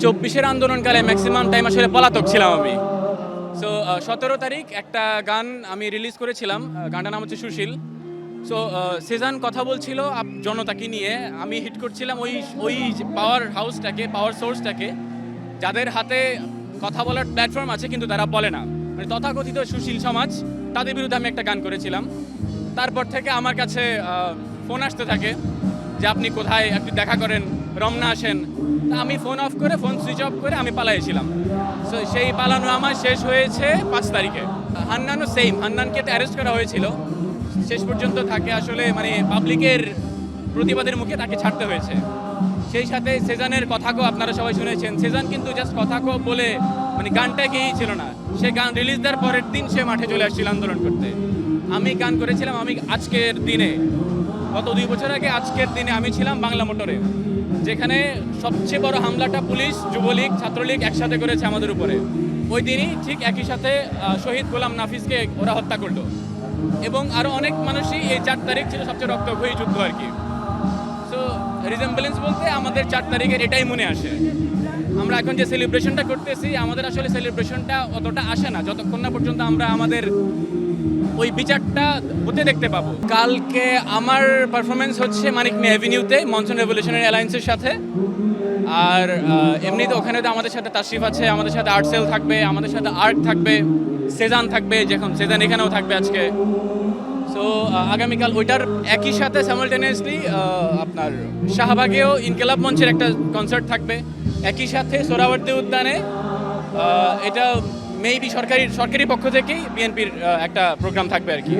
24-এর আন্দোলনকালে maximum time আসলে পলাতক ছিলাম আমি। সো 17 তারিখ একটা গান আমি রিলিজ করেছিলাম, গানটার নাম হচ্ছে সুশীল। সো সেজান কথা বলছিল জনতাকে নিয়ে, আমি হিট করছিলাম ওই ওই পাওয়ার হাউসটাকে, পাওয়ার সোর্সটাকে, যাদের হাতে কথা বলার প্ল্যাটফর্ম আছে কিন্তু তারা বলে না, মানে তথাকথিত সুশীল সমাজ, তাদের বিরুদ্ধে আমি একটা গান করেছিলাম। তারপর থেকে আমার কাছে ফোন আসতে থাকে যে আপনি কোথায়, একটু দেখা করেন, রমনা আসেন। তা আমি ফোন অফ করে, ফোন সুইচ অফ করে আমি পালাইছিলাম। সো সেই পালানো আমার শেষ হয়েছে 5 তারিখে। হান্নানও সেম, হান্নানকে অ্যারেস্ট করা হয়েছিল, শেষ পর্যন্ত তাকে আসলে মানে পাবলিকের প্রতিবাদের মুখে তাকে ছাড়তে হয়েছে। সেই সাথে সেজানের কথাকেও আপনারা সবাই শুনেছেন, সেজান কিন্তু জাস্ট কথাকেও বলে মানে গানটা গেয়েই ছিল না, সে গান রিলিজ দেওয়ার পরের দিন সে মাঠে চলে আসছিল আন্দোলন করতে। আমি গান করেছিলাম, আমি আজকের দিনে, গত 2 বছর আগে আজকের দিনে আমি ছিলাম বাংলা মোটরে, যেখানে সবচেয়ে বড় হামলাটা পুলিশ, যুবলীগ, ছাত্রলীগ একসাথে করেছে আমাদের উপরে। ওই দিনই ঠিক একই সাথে শহীদ গোলাম নাফিজকে ওরা হত্যা করলো, এবং আরও অনেক মানুষই এই 4 তারিখ ছিল সবচেয়ে রক্তক্ষয়ী যুদ্ধ আর কি। সো রিজেম্বলেন্স বলতে আমাদের 4 তারিখের এটাই মনে আসে। আমরা এখন যে সেলিব্রেশনটা করতেছি, আমাদের আসলে সেলিব্রেশনটা অতটা আসে না যতক্ষণ না পর্যন্ত আমরা আমাদের ওই বিচারটা হতে দেখতে পাবো। কালকে আমার পারফরমেন্স হচ্ছে মানিকনি অ্যাভিনিউতে মনসুন রেভলিউশনারি অ্যালায়েন্সের সাথে। আর এমনিতে ওখানে তো আমাদের সাথে তাশরিফ আছে, আমাদের সাথে আর্টসেল থাকবে, আমাদের সাথে আর্ট থাকবে, সেজান থাকবে, যখন সেজান এখানেও থাকবে আজকে। সো আগামীকাল ওইটার একই সাথে স্যামলটেনিয়াসলি আপনার শাহবাগেও ইনকিলাব মঞ্চের একটা কনসার্ট থাকবে, একই সাথে সোহরাওয়ার্দী উদ্যানে এটা মেবি সরকারি পক্ষ থেকেই বিএনপির একটা প্রোগ্রাম থাকবে আর কি।